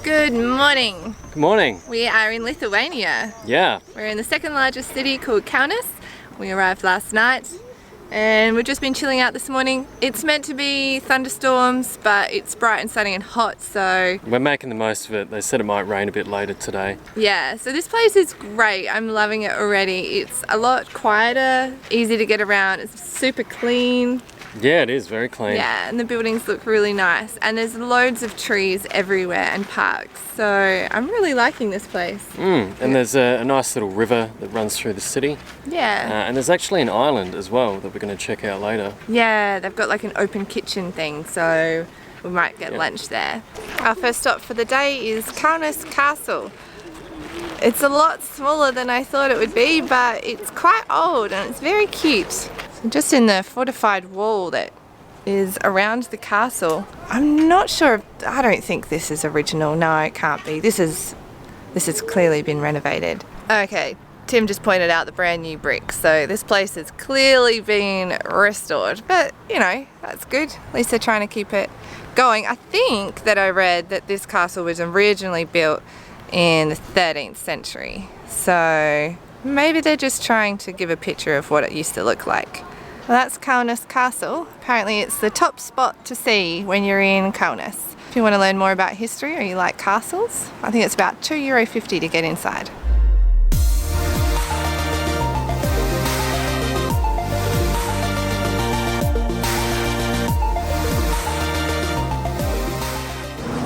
Good morning. Good morning. We are in Lithuania. Yeah. We're in the second largest city called Kaunas. We arrived last night and we've just been chilling out this morning. It's meant to be thunderstorms, but it's bright and sunny and hot, so We're making the most of it. They said it might rain a bit later today. yeah, so this place is great. I'm loving it already. It's a lot quieter, easy to get around. It's super clean. Yeah, it is very clean. Yeah, and the buildings look really nice. And there's loads of trees everywhere and parks. So I'm really liking this place. And there's a nice little river that runs through the city. Yeah. And there's actually an island as well that we're going to check out later. Yeah, they've got like an open kitchen thing, so we might get lunch there. Our first stop for the day is Kaunas Castle. It's a lot smaller than I thought it would be, but it's quite old and it's very cute. Just in the fortified wall that is around the castle. I'm not sure if, I don't think this is original. No, it can't be. This has clearly been renovated. Okay, Tim just pointed out the brand new bricks. So this place has clearly been restored, but you know, that's good. At least they're trying to keep it going. I think that I read that this castle was originally built in the 13th century. So maybe they're just trying to give a picture of what it used to look like. Well, that's Kaunas Castle. Apparently it's the top spot to see when you're in Kaunas. If you want to learn more about history or you like castles, I think it's about €2.50 to get inside.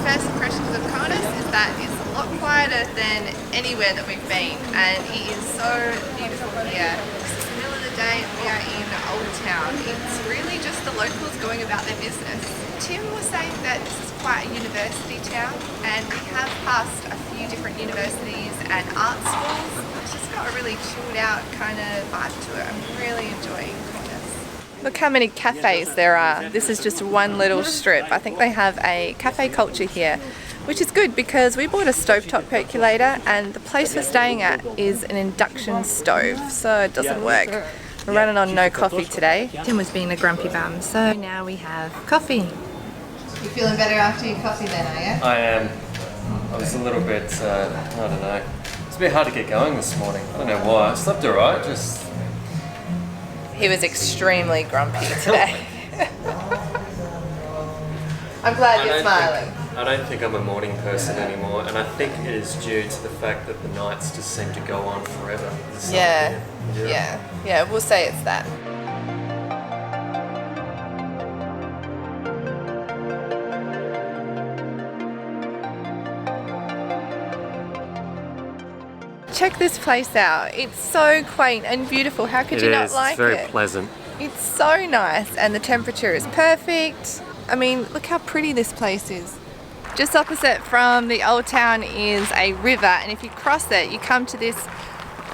First impressions of Kaunas is that it's a lot quieter than anywhere that we've been, and it is so beautiful here. It's the middle of the day, we are in Old Town. It's really just the locals going about their business. Tim was saying that this is quite a university town, and we have passed a few different universities and art schools. It's just got a really chilled out kind of vibe to it. I'm really enjoying Kaunas. Look how many cafes there are. This is just one little strip. I think they have a cafe culture here, which is good because we bought a stovetop percolator and the place we're staying at is an induction stove, so it doesn't work. We're running on no coffee today. Tim was being a grumpy bum, so now we have coffee. You feeling better after your coffee then, are you? I am. I was a little bit, I don't know. It's a bit hard to get going this morning. I don't know why. I slept alright, just... He was extremely grumpy today. I'm glad you're smiling. I don't think I'm a morning person anymore, and I think it is due to the fact that the nights just seem to go on forever. Yeah, we'll say it's that. Check this place out. It's so quaint and beautiful. How could you not like it? It's very pleasant. It's so nice, and the temperature is perfect. I mean, look how pretty this place is. Just opposite from the old town is a river, and if you cross it, you come to this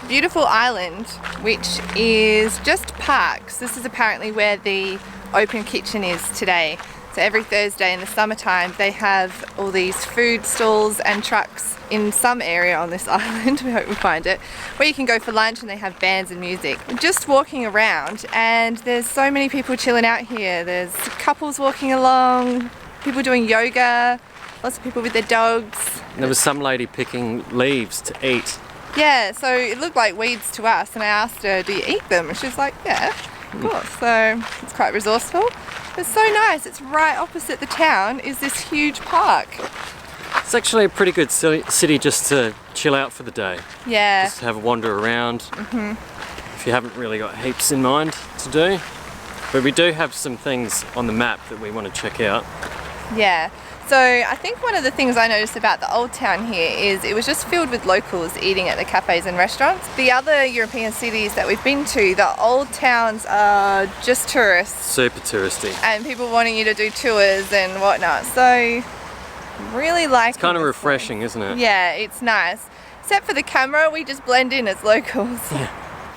beautiful island, which is just parks. This is apparently where the open kitchen is today. So every Thursday in the summertime, they have all these food stalls and trucks in some area on this island, we hope we find it, where you can go for lunch and they have bands and music. Just walking around, and there's so many people chilling out here. There's couples walking along, people doing yoga, lots of people with their dogs. There was some lady picking leaves to eat. Yeah, so it looked like weeds to us, and I asked her, do you eat them? And she's like, yeah, of course. So it's quite resourceful. It's so nice. It's right opposite the town is this huge park. It's actually a pretty good city just to chill out for the day. Yeah. Just have a wander around. If you haven't really got heaps in mind to do. But we do have some things on the map that we want to check out. Yeah. So I think one of the things I noticed about the old town here is it was just filled with locals eating at the cafes and restaurants. The other European cities that we've been to, the old towns are just tourists. Super touristy. And people wanting you to do tours and whatnot. So really like it. It's kind of refreshing, isn't it? Yeah, it's nice. Except for the camera, we just blend in as locals.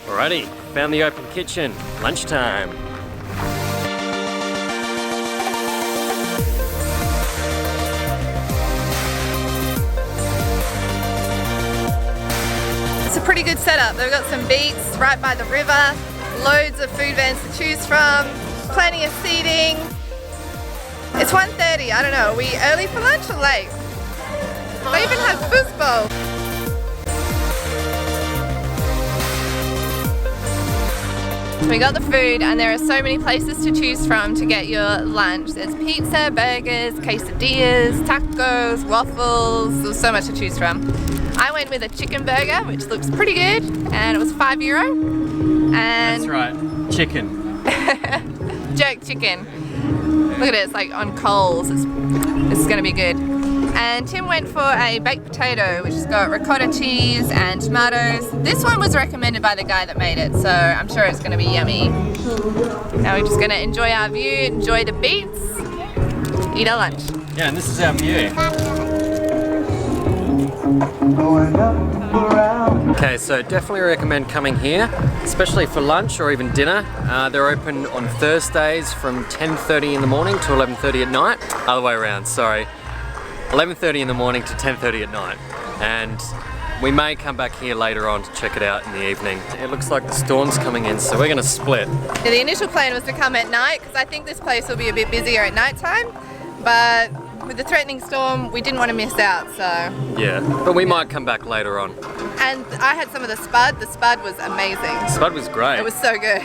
Alrighty, found the open kitchen. Lunchtime. It's a pretty good setup. They've got some beats right by the river, loads of food vans to choose from, plenty of seating. It's 1:30, I don't know, are we early for lunch or late? They even have foosball. We got the food and there are so many places to choose from to get your lunch. There's pizza, burgers, quesadillas, tacos, waffles. There's so much to choose from. I went with a chicken burger, which looks pretty good, and it was €5. And that's right, chicken. Jerk chicken. Look at it, it's like on coals. It's gonna be good. And Tim went for a baked potato, which has got ricotta cheese and tomatoes. This one was recommended by the guy that made it, so I'm sure it's gonna be yummy. Now we're just gonna enjoy our view, enjoy the beats, eat our lunch. Yeah, and this is our view. Okay, so definitely recommend coming here, especially for lunch or even dinner. They're open on Thursdays from 10:30 in the morning to 11:30 at night. Other way around, sorry. 11:30 in the morning to 10:30 at night. And we may come back here later on to check it out in the evening. It looks like the storm's coming in, so we're gonna split. Yeah, the initial plan was to come at night, because I think this place will be a bit busier at night time, but with the threatening storm, we didn't want to miss out, so. Yeah, but we might come back later on. And I had some of the spud. The spud was amazing. Spud was great. It was so good.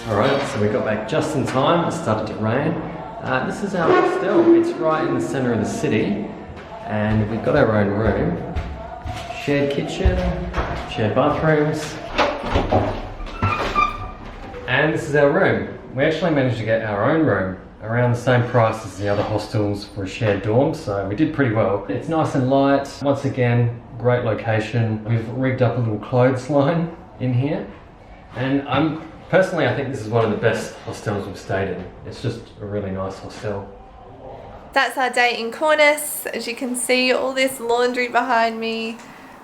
Alright, so we got back just in time. It started to rain. This is our hostel. It's right in the centre of the city, and we've got our own room. Shared kitchen, shared bathrooms, and this is our room. We actually managed to get our own room around the same price as the other hostels for a shared dorm, so we did pretty well. It's nice and light. Once again, great location. We've rigged up a little clothesline in here, and personally, I think this is one of the best hostels we've stayed in. It's just a really nice hostel. That's our day in Kaunas. As you can see, all this laundry behind me.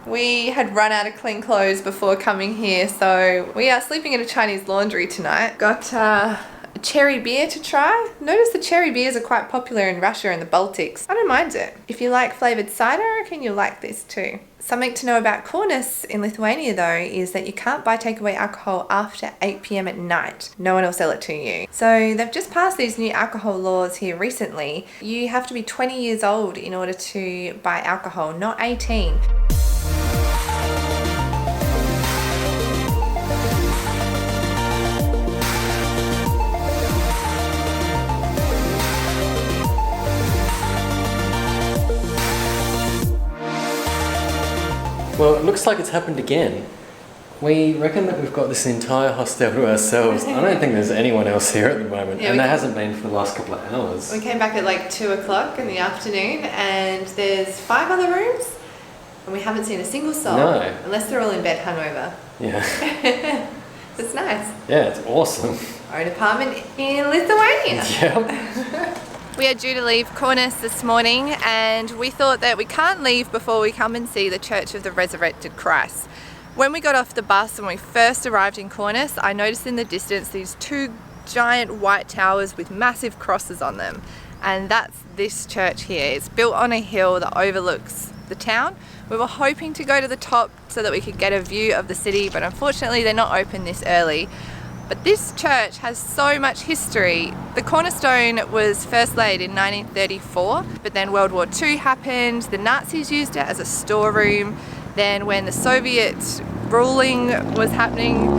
We had run out of clean clothes before coming here, so we are sleeping in a Chinese laundry tonight. Got a cherry beer to try. Notice the cherry beers are quite popular in Russia and the Baltics. I don't mind it. If you like flavoured cider, I reckon you'll like this too. Something to know about Kaunas in Lithuania though is that you can't buy takeaway alcohol after 8 PM at night. No one will sell it to you. So they've just passed these new alcohol laws here recently. You have to be 20 years old in order to buy alcohol, not 18. Well, it looks like it's happened again. We reckon that we've got this entire hostel to ourselves. I don't think there's anyone else here at the moment, and there hasn't been for the last couple of hours. We came back at like 2 o'clock in the afternoon, and there's 5 other rooms, and we haven't seen a single soul. No. Unless they're all in bed hungover. Yeah. It's nice. Yeah, it's awesome. Our own apartment in Lithuania. Yep. We are due to leave Kaunas this morning, and we thought that we can't leave before we come and see the Church of the Resurrected Christ. When we got off the bus and we first arrived in Kaunas, I noticed in the distance these 2 giant white towers with massive crosses on them. And that's this church here. It's built on a hill that overlooks the town. We were hoping to go to the top so that we could get a view of the city, but unfortunately they're not open this early. But this church has so much history. The cornerstone was first laid in 1934, but then World War II happened. The Nazis used it as a storeroom. Then when the Soviet ruling was happening,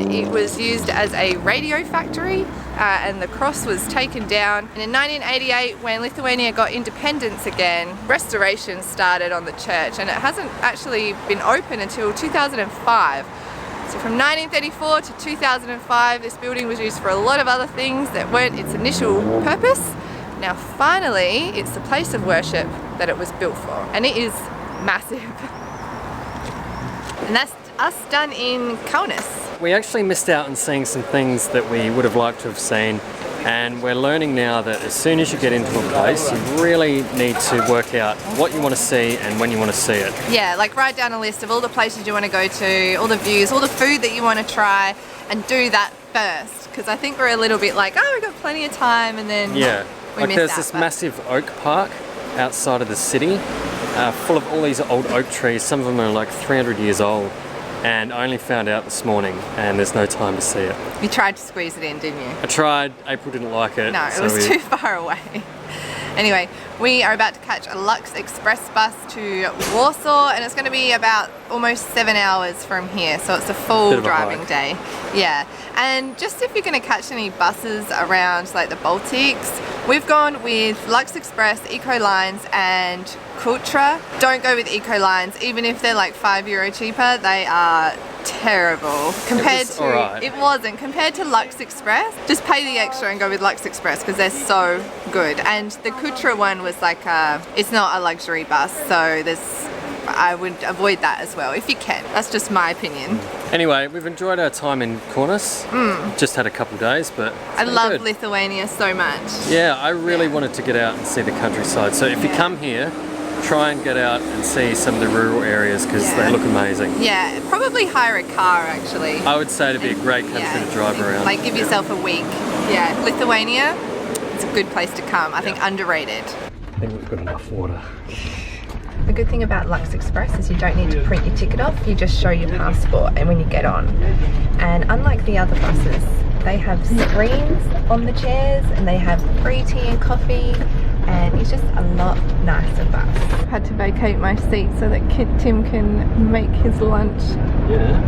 it was used as a radio factory, and the cross was taken down. And in 1988, when Lithuania got independence again, restoration started on the church, and it hasn't actually been open until 2005. So from 1934 to 2005, this building was used for a lot of other things that weren't its initial purpose. Now finally, it's the place of worship that it was built for, and it is massive. And that's us done in Kaunas. We actually missed out on seeing some things that we would have liked to have seen, and we're learning now that as soon as you get into a place, you really need to work out what you want to see and when you want to see it. Yeah, like write down a list of all the places you want to go to, all the views, all the food that you want to try, and do that first. Because I think we're a little bit like, oh, we've got plenty of time, and then like there's this massive oak park outside of the city, full of all these old oak trees. Some of them are like 300 years old. and I only found out this morning, and there's no time to see it. You tried to squeeze it in, didn't you? I tried. April didn't like it. No, it so was too far away. Anyway, we are about to catch a Lux Express bus to Warsaw, and it's going to be about almost 7 hours from here, so it's a full driving day. Yeah, and just if you're going to catch any buses around like the Baltics, we've gone with Lux Express, Eco Lines and Kultra. Don't go with Eco Lines, even if they're like €5 cheaper, they are terrible compared to alright. It wasn't compared to Lux Express. Just pay the extra and go with Lux Express because they're so good. And the Kultra one was like it's not a luxury bus, so I would avoid that as well if you can. That's just my opinion. Anyway, we've enjoyed our time in Kaunas. Just had a couple days, but I love Lithuania so much. Yeah, I really wanted to get out and see the countryside. So if you come here, try and get out and see some of the rural areas because they look amazing. Yeah, probably hire a car actually. I would say it'd be a great country to drive around. Like give yourself a week. Yeah, Lithuania, it's a good place to come. I think underrated. I think we've got enough water. The good thing about Lux Express is you don't need to print your ticket off, you just show your passport and when you get on. And unlike the other buses, they have screens on the chairs and they have free tea and coffee, and it's just a lot nicer bus. I've had to vacate my seat so that Tim can make his lunch. Yeah.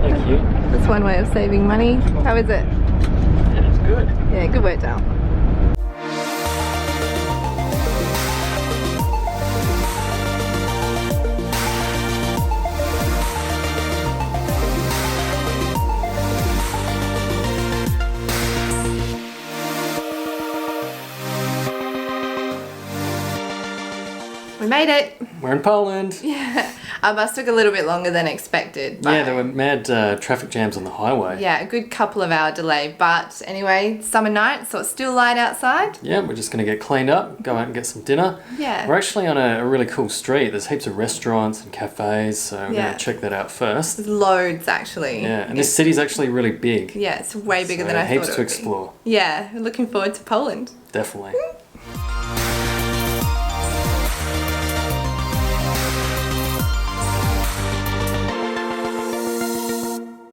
Thank you. That's one way of saving money. How is it? Yeah, it's good. Yeah, good work, Dale. We made it! We're in Poland! Yeah, our bus took a little bit longer than expected. But yeah, there were mad traffic jams on the highway. Yeah, a good couple of hour delay, but anyway, summer night, so it's still light outside. Yeah, we're just going to get cleaned up, go out and get some dinner. Yeah. We're actually on a really cool street. There's heaps of restaurants and cafes, so we're going to check that out first. There's loads actually. Yeah, and this city's actually really big. Yeah, it's way bigger than I thought it would be. Heaps to explore. Yeah, we're looking forward to Poland. Definitely.